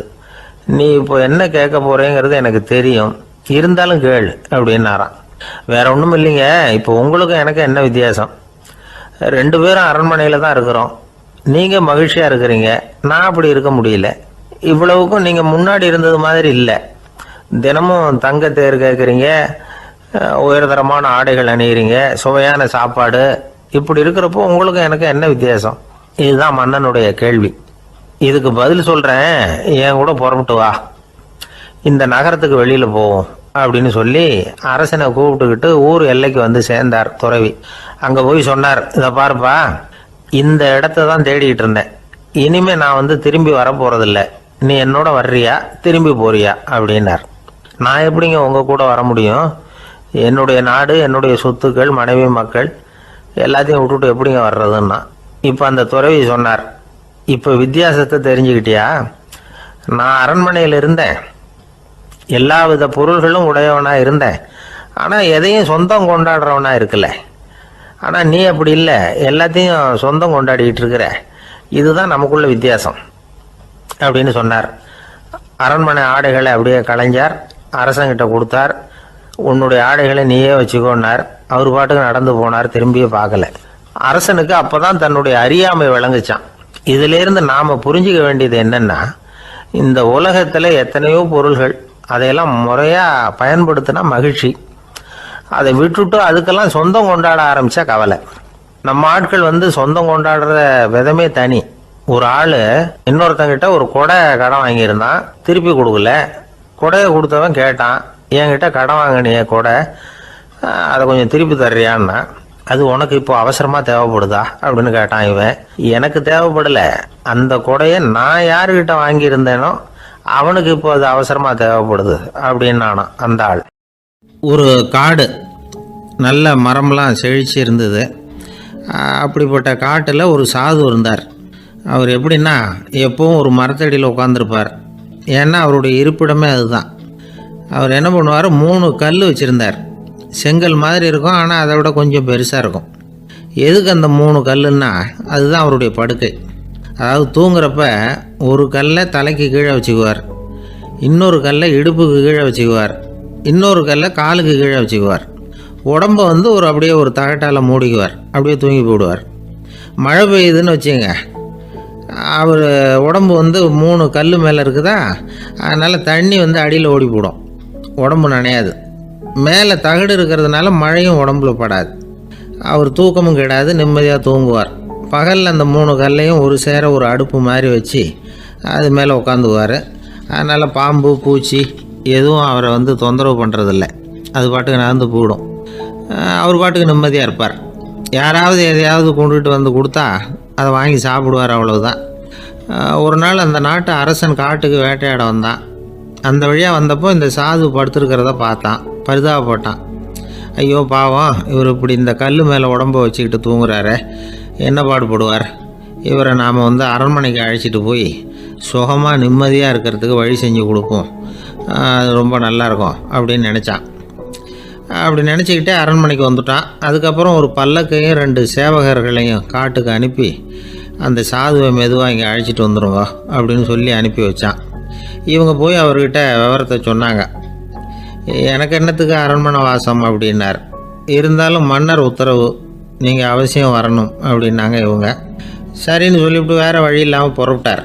நீ இப்போ என்ன கேட்க போகிறேங்கிறது எனக்கு தெரியும், இருந்தாலும் கேள் அப்படின்னாராம். வேற ஒன்றும் இல்லைங்க, இப்போ உங்களுக்கும் எனக்கு என்ன வித்தியாசம்? 2 பேரும் அரண்மனையில் தான் இருக்கிறோம். நீங்கள் மகிழ்ச்சியாக இருக்கிறீங்க, நான் அப்படி இருக்க முடியல. இவ்வளவுக்கும் நீங்கள் முன்னாடி இருந்தது மாதிரி இல்லை. தினமும் தங்க தேர் கேட்குறீங்க, உயர்தரமான ஆடைகள் அணிகிறீங்க, சுவையான சாப்பாடு. இப்படி இருக்கிறப்போ உங்களுக்கும் எனக்கு என்ன வித்தியாசம்? இதுதான் மன்னனுடைய கேள்வி. இதுக்கு பதில் சொல்கிறேன், என் கூட புறப்பட்டு வா, இந்த நகரத்துக்கு வெளியில் போவோம் அப்படின்னு சொல்லி அரசனை கூப்பிட்டுக்கிட்டு ஊர் எல்லைக்கு சேர்ந்தார் துறவி. அங்கே போய் சொன்னார், இதை பாருப்பா, இந்த இடத்த தான் தேடிக்கிட்டு இருந்தேன். இனிமே நான் திரும்பி வரப்போறதில்ல. நீ என்னோட வர்றியா, திரும்பி போறியா அப்படின்னார். நான் எப்படிங்க உங்கள் கூட வர முடியும்? என்னுடைய நாடு, என்னுடைய சொத்துக்கள், மனைவி, மக்கள் எல்லாத்தையும் விட்டுட்டு எப்படிங்க வர்றதுன்னா. இப்போ அந்த துறவி சொன்னார், இப்போ வித்தியாசத்தை தெரிஞ்சுக்கிட்டியா? நான் அரண்மனையில் இருந்தேன், எல்லா வித பொருள்களும் உடையவனாக இருந்தேன், ஆனால் எதையும் சொந்தம் கொண்டாடுறவனா இருக்கல. ஆனால் நீ அப்படி இல்லை, எல்லாத்தையும் சொந்தம் கொண்டாடிக்கிட்டு இருக்கிற. இதுதான் நமக்குள்ள வித்தியாசம் அப்படின்னு சொன்னார். அரண்மனை ஆடைகளை அப்படியே கலைஞ்சார், அரசங்கிட்ட கொடுத்தார். உன்னுடைய ஆடைகளை நீயே வச்சுக்கோன்னார். அவர் பாட்டுக்கு நடந்து போனார், திரும்பியே பார்க்கல. அரசனுக்கு அப்போதான் தன்னுடைய அறியாமை விளங்குச்சான். இதிலிருந்து நாம் புரிஞ்சிக்க வேண்டியது என்னன்னா, இந்த உலகத்தில் எத்தனையோ பொருள்கள், அதையெல்லாம் முறையாக பயன்படுத்தினா மகிழ்ச்சி. அதை விட்டுட்டு அதுக்கெல்லாம் சொந்தம் கொண்டாட ஆரம்பித்தா கவலை. நம்ம ஆட்கள் சொந்தம் கொண்டாடுற விதமே தனி. ஒரு ஆள் இன்னொருத்தங்கிட்ட ஒரு கொடை கடன் வாங்கியிருந்தான், திருப்பி கொடுக்கல. கொடையை கொடுத்தவன் கேட்டான், என்கிட்ட கடன் வாங்கினிய கொடை, அதை கொஞ்சம் திருப்பி தர்றியான்னா. அது உனக்கு இப்போ அவசரமாக தேவைப்படுதா அப்படின்னு கேட்டான் இவன். எனக்கு தேவைப்படலை, அந்த கொடையை நான் யாருக்கிட்ட வாங்கியிருந்தேனோ அவனுக்கு இப்போ அது அவசரமாக தேவைப்படுது அப்படின்னானான் அந்த ஆள். ஒரு காடு, நல்ல மரம்லாம் செழிச்சு இருந்தது. அப்படிப்பட்ட காட்டில் ஒரு சாது இருந்தார். அவர் எப்படின்னா, எப்பவும் ஒரு மரத்தடியில் உட்காந்துருப்பார். ஏன்னா அவருடைய இருப்பிடமே அதுதான். அவர் என்ன பண்ணுவார், 3 கல் வச்சுருந்தார். செங்கல் மாதிரி இருக்கும், ஆனால் அதை விட கொஞ்சம் பெருசாக இருக்கும். எதுக்கு அந்த 3 கல்லுன்னா, அதுதான் அவருடைய படுக்கை. அதாவது தூங்குறப்ப ஒரு கல்லை தலைக்கு கீழே வச்சுக்குவார், இன்னொரு கல்லை இடுப்புக்கு கீழே வச்சுக்குவார், இன்னொரு கல்லை காலுக்கு கீழே வச்சுக்குவார். உடம்பை அப்படியே ஒரு தகட்டால் மூடிக்குவார், அப்படியே தூங்கி போடுவார். மழை பெய்யுதுன்னு வச்சுங்க, அவர் உடம்பு 3 கல் மேலே இருக்குதா, அதனால் தண்ணி அடியில் ஓடி போடும், உடம்பு நனையாது. மேலே தகடு இருக்கிறதுனால மழையும் உடம்புல படாது. அவர் தூக்கமும் கிடாது, நிம்மதியாக தூங்குவார். பகலில் அந்த 3 கல்லையும் ஒரு சேர ஒரு அடுப்பு மாதிரி வச்சு அது மேலே உட்காந்துக்குவார். அதனால் பாம்பு, பூச்சி எதுவும் அவரை தொந்தரவு பண்ணுறதில்ல. அது பாட்டுக்கு நடந்து போயிடும். அவர் பாட்டுக்கு நிம்மதியாக இருப்பார். யாராவது எதையாவது கொண்டுகிட்டு வந்து கொடுத்தா அதை வாங்கி சாப்பிடுவார், அவ்வளவுதான். ஒரு நாள் அந்த நாட்டு அரசன் காட்டுக்கு வேட்டையாட வந்தான். அந்த வழியாக வந்தப்போ இந்த சாது படுத்துருக்கிறத பார்த்தான், பரிதாபப்பட்டான். ஐயோ பாவம், இவர் இப்படி இந்த கல் மேலே உடம்ப வச்சுக்கிட்டு தூங்குறாரு, என்ன பாடுபடுவார், இவரை நாம் வந்து அரண்மனைக்கு அழைச்சிட்டு போய் சுகமாக நிம்மதியாக இருக்கிறதுக்கு வழி செஞ்சு கொடுப்போம், அது ரொம்ப நல்லாயிருக்கும் அப்படின்னு நினச்சான். அப்படி நினச்சிக்கிட்டே அரண்மனைக்கு வந்துட்டான். அதுக்கப்புறம் ஒரு பல்லக்கையும் 2 சேவகர்களையும் காட்டுக்கு அனுப்பி அந்த சாதுவை மெதுவாக இங்கே அழைச்சிட்டு வந்துடுங்க அப்படின்னு சொல்லி அனுப்பி வச்சான். இவங்க போய் அவர்கிட்ட விவரத்தை சொன்னாங்க. எனக்கு என்னத்துக்கு அரண்மனை வாசம் அப்படின்னார். இருந்தாலும் மன்னர் உத்தரவு, நீங்கள் அவசியம் வரணும் அப்படின்னாங்க இவங்க. சரின்னு சொல்லிவிட்டு வேறு வழி இல்லாமல் புறப்பட்டார்.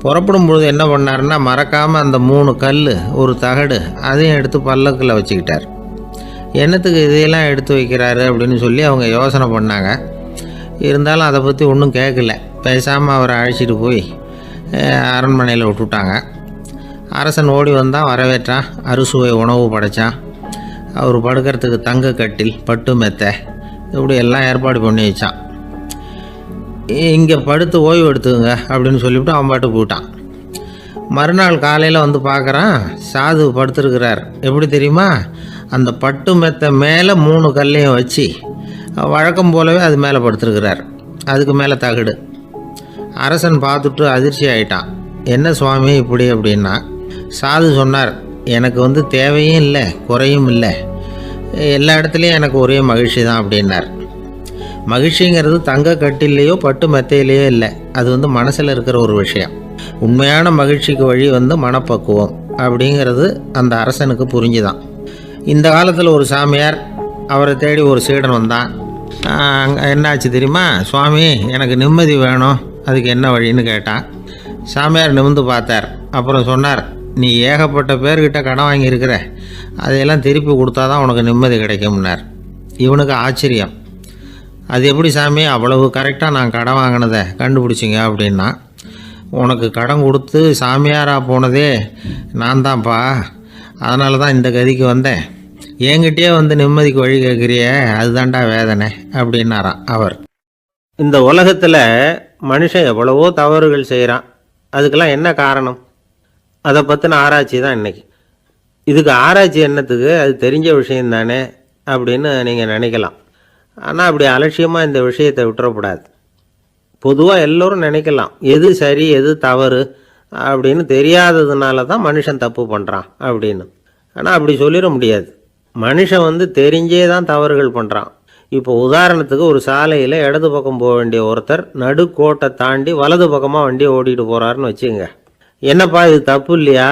புறப்படும் பொழுது என்ன பண்ணாருன்னா, மறக்காமல் அந்த 3 கல், ஒரு தகடு, அதையும் எடுத்து பல்லக்கில் வச்சுக்கிட்டார். என்னத்துக்கு இதையெல்லாம் எடுத்து வைக்கிறாரு அப்படின்னு சொல்லி அவங்க யோசனை பண்ணாங்க. இருந்தாலும் அதை பற்றி ஒன்றும் கேட்கல. பேசாமல் அவரை அழைச்சிட்டு போய் அரண்மனையில் விட்டுட்டாங்க. அரசன் ஓடி வந்தான், வரவேற்றான், அறுசுவை உணவு படைத்தான். அவர் படுக்கிறதுக்கு தங்க கட்டில், பட்டு மெத்தை, இப்படி எல்லாம் ஏற்பாடு பண்ணி வச்சான். இங்கே படுத்து ஓய்வு எடுத்துங்க அப்படின்னு சொல்லிவிட்டு அவன் பாட்டு போயிட்டான். மறுநாள் காலையில் வந்து பார்க்குறான், சாது படுத்துருக்கிறார். எப்படி தெரியுமா? அந்த பட்டு மெத்தை மேலே 3 கல்லையும் வச்சு வழக்கம் போலவே அது மேலே படுத்துருக்கிறார். அதுக்கு மேலே தகடு. அரசன் பார்த்துட்டு அதிர்ச்சி ஆகிட்டான். என்ன சுவாமி இப்படி அப்படின்னா, சாது சொன்னார், எனக்கு வந்து தேவையும் இல்லை குறையும் இல்லை, எல்லா இடத்துலையும் எனக்கு ஒரே மகிழ்ச்சி தான் அப்படின்னார். மகிழ்ச்சிங்கிறது தங்க கட்டிலேயோ பட்டு மெத்தையிலேயோ இல்லை, அது வந்து மனசில் இருக்கிற ஒரு விஷயம். உண்மையான மகிழ்ச்சிக்கு வழி வந்து மனப்பக்குவம் அப்படிங்கிறது அந்த அரசனுக்கு புரிஞ்சுதான். இந்த காலத்தில் ஒரு சாமியார், அவரை தேடி ஒரு சீடன் வந்தான். என்னாச்சு தெரியுமா? சுவாமி, எனக்கு நிம்மதி வேணும், அதுக்கு என்ன வழின்னு கேட்டான். சாமியார் நிமிர்ந்து பார்த்தார். அப்புறம் சொன்னார், நீ ஏகப்பட்ட பேர்கிட்ட கடன் வாங்கியிருக்கிற, அதையெல்லாம் திருப்பி கொடுத்தா தான் உனக்கு நிம்மதி கிடைக்கும்னார். இவனுக்கு ஆச்சரியம். அது எப்படி சாமி, அவ்வளவு கரெக்டாக நான் கடன் வாங்கினதை கண்டுபிடிச்சிங்க அப்படின்னா, உனக்கு கடன் கொடுத்து சாமியாராக போனதே நான் தான்ப்பா, அதனால தான் இந்த கதிக்கு வந்தேன். என்கிட்டயே வந்து நிம்மதிக்கு வழி கேட்குறியே, அதுதான்டா வேதனை அப்படின்னாராம் அவர். இந்த உலகத்தில் மனுஷன் எவ்வளவோ தவறுகள் செய்கிறான். அதுக்கெல்லாம் என்ன காரணம்? அதை பற்றின ஆராய்ச்சி தான் இன்றைக்கி. இதுக்கு ஆராய்ச்சி என்னத்துக்கு, அது தெரிஞ்ச விஷயம் தானே அப்படின்னு நீங்கள் நினைக்கலாம். ஆனால் அப்படி அலட்சியமாக இந்த விஷயத்தை விட்டுறக்கூடாது. பொதுவாக எல்லோரும் நினைக்கலாம், எது சரி எது தவறு அப்படின்னு தெரியாததுனால தான் மனுஷன் தப்பு பண்ணுறான் அப்படின்னு. ஆனால் அப்படி சொல்லிட முடியாது. மனுஷன் வந்து தெரிஞ்சே தான் தவறுகள் பண்ணுறான். இப்போ உதாரணத்துக்கு, ஒரு சாலையில் இடது பக்கம் போக வேண்டிய ஒருத்தர் நடுக்கோட்டை தாண்டி வலது பக்கமாக வண்டியை ஓட்டிகிட்டு போகிறாருன்னு வச்சுங்க. என்னப்பா இது தப்பு இல்லையா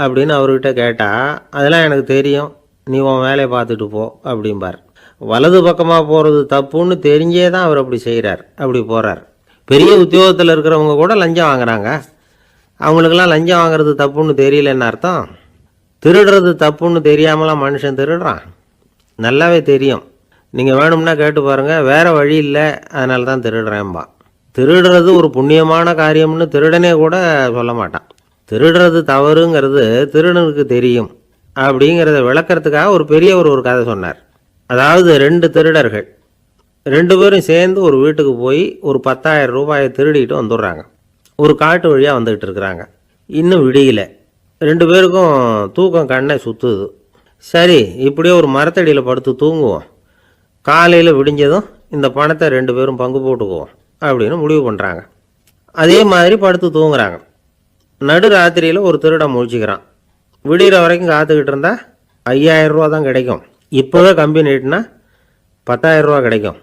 அப்படின்னு அவர்கிட்ட கேட்டால், அதெல்லாம் எனக்கு தெரியும், நீ உன் வேலையை பார்த்துட்டு போ அப்படிம்பார். வலது பக்கமாக போகிறது தப்புன்னு தெரிஞ்சே தான் அவர் அப்படி செய்கிறார், அப்படி போகிறார். பெரிய உத்தியோகத்தில் இருக்கிறவங்க கூட லஞ்சம் வாங்குறாங்க. அவங்களுக்கெல்லாம் லஞ்சம் வாங்குறது தப்புன்னு தெரியலன்னு அர்த்தம். திருடுறது தப்புன்னு தெரியாமலாம் மனுஷன் திருடுறான், நல்லாவே தெரியும். நீங்கள் வேணும்னா கேட்டு பாருங்கள், வேறு வழி இல்லை அதனால தான் திருடுறேன்பா. திருடுறது ஒரு புண்ணியமான காரியம்னு திருடனே கூட சொல்ல மாட்டான். திருடுறது தவறுங்கிறது திருடனுக்கு தெரியும் அப்படிங்கிறத விளக்கிறதுக்காக ஒரு பெரியவர் ஒரு கதை சொன்னார். அதாவது 2 திருடர்கள் 2 பேரும் சேர்ந்து ஒரு வீட்டுக்கு போய் ஒரு 10,000 ரூபாயை திருடிட்டு வந்துடுறாங்க. ஒரு காட்டு வழியாக வந்துக்கிட்டு இருக்கிறாங்க. இன்னும் விடியல. 2 பேருக்கும் தூக்கம் கண்ணை சுற்றுது. சரி, இப்படியே ஒரு மரத்தடியில் படுத்து தூங்குவோம், காலையில் விடிஞ்சதும் இந்த பணத்தை 2 பேரும் பங்கு போட்டுக்குவோம் அப்படின்னு முடிவு பண்ணுறாங்க. அதே மாதிரி படுத்து தூங்குறாங்க. நடு ராத்திரியில் ஒரு திருடன் முழிச்சிக்கிறான். விடிகிற வரைக்கும் காத்துக்கிட்டு இருந்தால் 5,000 ரூபா தான் கிடைக்கும், இப்போவே கம்பி நீட்டினா 10,000 ரூபா கிடைக்கும்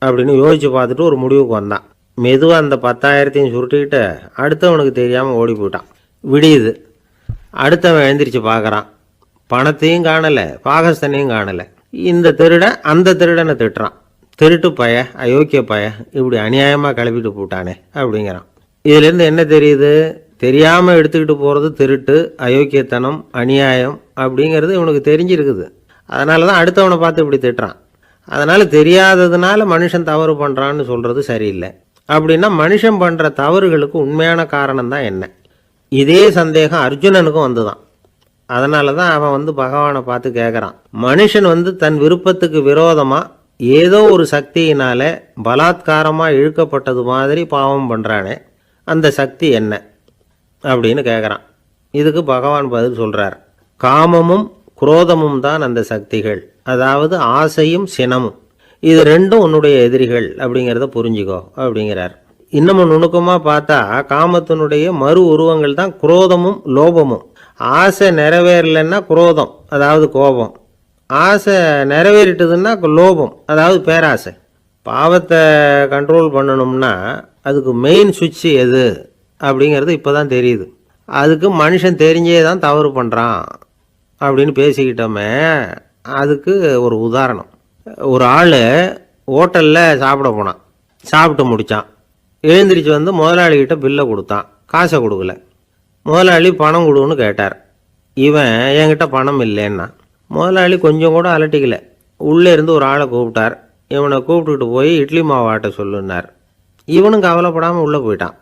அப்படின்னு யோசித்து பார்த்துட்டு ஒரு முடிவுக்கு வந்தான். மெதுவாக அந்த 10,000த்தையும் சுருட்டிக்கிட்டு அடுத்தவனுக்கு தெரியாமல் ஓடி போயிட்டான். விடியுது. அடுத்தவன் எழுந்திரிச்சு பார்க்குறான். பணத்தையும் காணலை, பாகஸ்தனையும் காணலை. இந்த திருடன் அந்த திருடனை திட்டுறான். திருட்டு பய, அயோக்கிய பய, இப்படி அநியாயமாக கிளப்பிட்டு போட்டானே அப்படிங்கிறான். இதுலேருந்து என்ன தெரியுது? தெரியாமல் எடுத்துக்கிட்டு போகிறது திருட்டு, அயோக்கியத்தனம், அநியாயம் அப்படிங்கிறது இவனுக்கு தெரிஞ்சிருக்குது. அதனால தான் அடுத்தவனை பார்த்து இப்படி திட்டுறான். அதனால் தெரியாததுனால மனுஷன் தவறு பண்ணுறான்னு சொல்கிறது சரியில்லை. அப்படின்னா மனுஷன் பண்ணுற தவறுகளுக்கு உண்மையான காரணம் தான் என்ன? இதே சந்தேகம் அர்ஜுனனுக்கும் வந்து தான். அதனால தான் அவன் வந்து பகவானை பார்த்து கேட்குறான், மனுஷன் வந்து தன் விருப்பத்துக்கு விரோதமாக ஏதோ ஒரு சக்தியினால பலாத்காரமாக இழுக்கப்பட்டது மாதிரி பாவம் பண்ணுறானே, அந்த சக்தி என்ன அப்படின்னு கேட்குறான். இதுக்கு பகவான் பதில் சொல்கிறார். காமமும் குரோதமும் தான் அந்த சக்திகள், அதாவது ஆசையும் சினமும். இது ரெண்டும் உன்னுடைய எதிரிகள் அப்படிங்கிறத புரிஞ்சுக்கோ அப்படிங்கிறார். இன்னமும் நுணுக்கமாக பார்த்தா காமத்தினுடைய மறு உருவங்கள் தான் குரோதமும் லோபமும். ஆசை நிறைவேறலைன்னா குரோதம், அதாவது கோபம். ஆசை நிறைவேறிட்டதுன்னா லோபம், அதாவது பேராசை. பாவத்தை கண்ட்ரோல் பண்ணணும்னா அதுக்கு மெயின் சுவிட்ச் எது அப்படிங்கிறது இப்போ தான் தெரியுது. அதுக்கு மனுஷன் தெரிஞ்சே தான் தவறு பண்ணுறான் அப்படின்னு பேசிக்கிட்டோமே. அதுக்கு ஒரு உதாரணம். ஒரு ஆள் ஹோட்டலில் சாப்பிட போனான். சாப்பிட்டு முடித்தான். எழுந்திரிச்சு வந்து முதலாளிகிட்ட பில்லை கொடுத்தான். காசை கொடுக்கல. முதலாளி பணம் கொடுன்னு கேட்டார். இவன் என்கிட்ட பணம் இல்லைன்னா. முதலாளி கொஞ்சம் கூட அலட்டிக்கல. உள்ளே இருந்து ஒரு ஆளை கூப்பிட்டார். இவனை கூப்பிட்டுக்கிட்டு போய் இட்லி மாவு ஆட்ட சொல்லுன்னார். இவனும் கவலைப்படாமல் உள்ளே போயிட்டான்.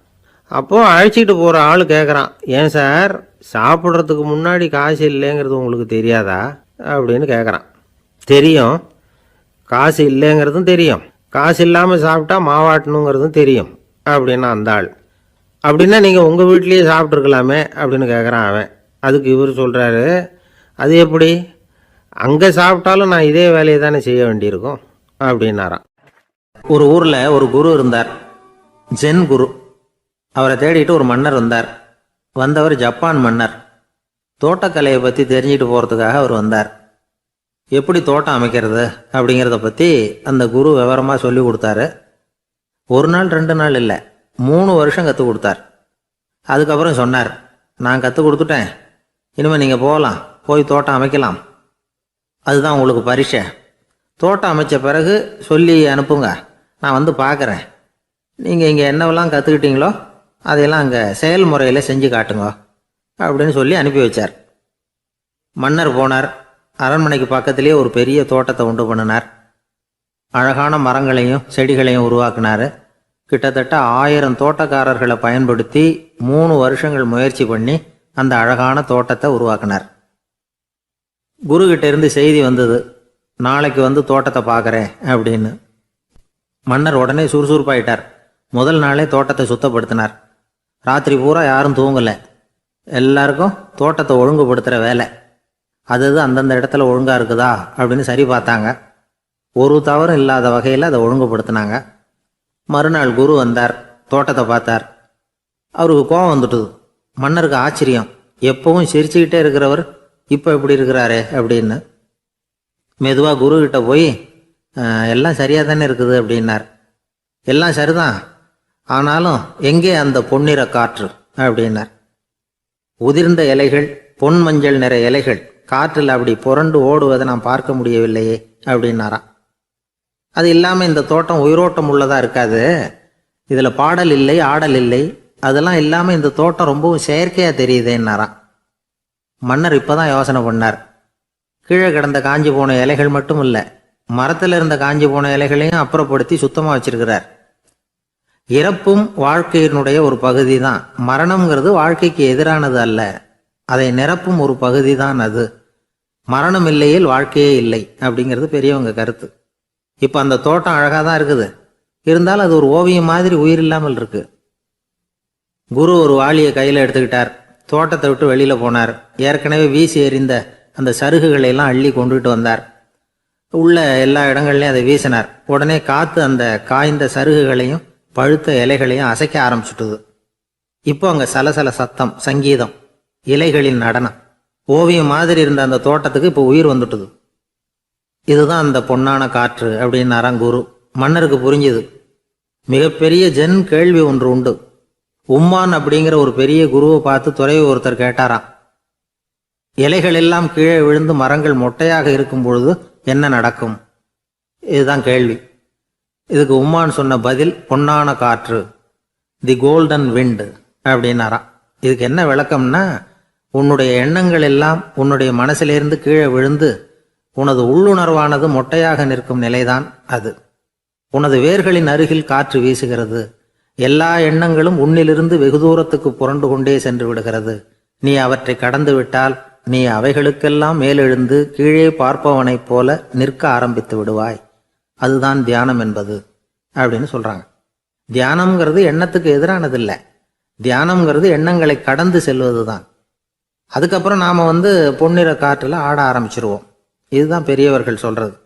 அப்போது அழைச்சிக்கிட்டு போகிற ஆள் கேட்குறான், ஏன் சார் சாப்பிட்றதுக்கு முன்னாடி காசு இல்லைங்கிறது உங்களுக்கு தெரியாதா அப்படின்னு கேட்குறான். தெரியும், காசு இல்லைங்கிறதும் தெரியும், காசு இல்லாமல் சாப்பிட்டா மாவாட்டணுங்கிறதும் தெரியும் அப்படின்னா அந்த ஆள். அப்படின்னா நீங்கள் உங்கள் வீட்லேயே சாப்பிட்ருக்கலாமே அப்படின்னு கேட்குறான் அவன். அதுக்கு இவர் சொல்கிறாரு, அது எப்படி, அங்கே சாப்பிட்டாலும் நான் இதே வேலையை தானே செய்ய வேண்டியிருக்கும் அப்படின்னாராம். ஒரு ஊரில் ஒரு குரு இருந்தார், ஜென் குரு. அவரை தேடிட்டு ஒரு மன்னர் வந்தார். வந்தவர் ஜப்பான் மன்னர். தோட்டக்கலையை பற்றி தெரிஞ்சுட்டு போகிறதுக்காக அவர் வந்தார். எப்படி தோட்டம் அமைக்கிறது அப்படிங்கிறத பற்றி அந்த குரு விவரமாக சொல்லி கொடுத்தாரு. ஒரு நாள் 2 நாள் இல்லை, 3 வருஷம் கற்றுக் கொடுத்தார். அதுக்கப்புறம் சொன்னார், நான் கற்றுக் கொடுத்துட்டேன், இனிமேல் நீங்கள் போகலாம், போய் தோட்டம் அமைக்கலாம். அதுதான் உங்களுக்கு பரிசை. தோட்டம் அமைச்ச பிறகு சொல்லி அனுப்புங்க, நான் வந்து பார்க்குறேன். நீங்கள் இங்கே என்னவெல்லாம் கற்றுக்கிட்டீங்களோ அதையெல்லாம் அங்கே செயல்முறையில் செஞ்சு காட்டுங்க அப்படின்னு சொல்லி அனுப்பி வச்சார். மன்னர் போனார். அரண்மனைக்கு பக்கத்திலேயே ஒரு பெரிய தோட்டத்தை உண்டு பண்ணினார். அழகான மரங்களையும் செடிகளையும் உருவாக்கினார். கிட்டத்தட்ட 1000 தோட்டக்காரர்களை பயன்படுத்தி 3 வருஷங்கள் முயற்சி பண்ணி அந்த அழகான தோட்டத்தை உருவாக்கினார். குருக்கிட்ட இருந்து செய்தி வந்தது, நாளைக்கு வந்து தோட்டத்தை பார்க்குறேன் அப்படின்னு. மன்னர் உடனே சுறுசுறுப்பாயிட்டார். முதல் நாளே தோட்டத்தை சுத்தப்படுத்தினார். ராத்திரி பூரா யாரும் தூங்கலை. எல்லாருக்கும் தோட்டத்தை ஒழுங்குபடுத்துகிற வேலை. அது அந்தந்த இடத்துல ஒழுங்காக இருக்குதா அப்படின்னு சரி பார்த்தாங்க. ஒரு தவறும் இல்லாத வகையில் அதை ஒழுங்குபடுத்தினாங்க. மறுநாள் குரு வந்தார், தோட்டத்தை பார்த்தார். அவருக்கு கோபம் வந்துட்டுது. மன்னருக்கு ஆச்சரியம், எப்பவும் சிரிச்சுக்கிட்டே இருக்கிறவர் இப்போ எப்படி இருக்கிறாரே அப்படின்னு. மெதுவாக குருக்கிட்ட போய், எல்லாம் சரியாக தானே இருக்குது அப்படின்னார். எல்லாம் சரிதான், ஆனாலும் எங்கே அந்த பொன்னிற காற்று அப்படின்னார். உதிர்ந்த இலைகள், பொன் மஞ்சள் நிற இலைகள் காற்றில் அப்படி புரண்டு ஓடுவதை நான் பார்க்க முடியவில்லையே அப்படின்னாராம். அது இல்லாமல் இந்த தோட்டம் உயிரோட்டம் உள்ளதாக இருக்காது, இதில் பாடல் இல்லை, ஆடல் இல்லை, அதெல்லாம் இல்லாமல் இந்த தோட்டம் ரொம்பவும் செயற்கையாக தெரியுதேன்னாராம். மன்னர் இப்போ தான் யோசனை பண்ணார். கீழே கிடந்த காஞ்சி போன இலைகள் மட்டும் இல்லை, மரத்தில் இருந்த காஞ்சி போன இலைகளையும் அப்புறப்படுத்தி சுத்தமாக வச்சிருக்கிறார். இறப்பும் வாழ்க்கையினுடைய ஒரு பகுதி தான். மரணம்ங்கிறது வாழ்க்கைக்கு எதிரானது அல்ல, அதை நிரப்பும் ஒரு பகுதி தான் அது. மரணம் இல்லையில் வாழ்க்கையே இல்லை அப்படிங்கிறது பெரியவங்க கருத்து. இப்போ அந்த தோட்டம் அழகாக தான் இருக்குது, இருந்தாலும் அது ஒரு ஓவியம் மாதிரி உயிர் இல்லாமல் இருக்கு. குரு ஒரு வாளியை கையில் எடுத்துக்கிட்டார். தோட்டத்தை விட்டு வெளியில் போனார். ஏற்கனவே வீசி எறிந்த அந்த சருகுகளை எல்லாம் அள்ளி கொண்டுகிட்டு வந்தார். உள்ள எல்லா இடங்கள்லையும் அதை வீசினார். உடனே காற்று அந்த காய்ந்த சருகுகளையும் பழுத்த இலைகளையும் அசைக்க ஆரம்பிச்சுட்டுது. இப்போ அங்கே சலசல சத்தம், சங்கீதம், இலைகளின் நடனம். ஓவியம் மாதிரி இருந்த அந்த தோட்டத்துக்கு இப்போ உயிர் வந்துட்டுது. இதுதான் அந்த பொன்னான காற்று அப்படின்னாராம் குரு. மன்னருக்கு புரிஞ்சுது. மிகப்பெரிய ஜென் கேள்வி ஒன்று உண்டு. உம்மான் அப்படிங்கிற ஒரு பெரிய குருவை பார்த்து துறவி ஒருத்தர் கேட்டாராம், இலைகள் எல்லாம் கீழே விழுந்து மரங்கள் மொட்டையாக இருக்கும் பொழுது என்ன நடக்கும்? இதுதான் கேள்வி. இதுக்கு உம்மான் சொன்ன பதில் பொன்னான காற்று, தி கோல்டன் விண்ட் அப்படின்னாராம். இதுக்கு என்ன விளக்கம்னா, உன்னுடைய எண்ணங்கள் எல்லாம் உன்னுடைய மனசிலிருந்து கீழே விழுந்து உனது உள்ளுணர்வானது மொட்டையாக நிற்கும் நிலைதான் அது. உனது வேர்களின் அருகில் காற்று வீசுகிறது. எல்லா எண்ணங்களும் உன்னிலிருந்து வெகு தூரத்துக்கு புரண்டு கொண்டே சென்று விடுகிறது. நீ அவற்றை கடந்து விட்டால் நீ அவைகளுக்கெல்லாம் மேலெழுந்து கீழே பார்ப்பவனைப் போல நிற்க ஆரம்பித்து விடுவாய். அதுதான் தியானம் என்பது அப்படின்னு சொல்கிறாங்க. தியானம்ங்கிறது எண்ணத்துக்கு எதிரானது இல்லை. தியானம்ங்கிறது எண்ணங்களை கடந்து செல்வது தான். அதுக்கப்புறம் நாம் பொன்னிற காற்றில் ஆட ஆரம்பிச்சிருவோம். இதுதான் பெரியவர்கள் சொல்கிறது.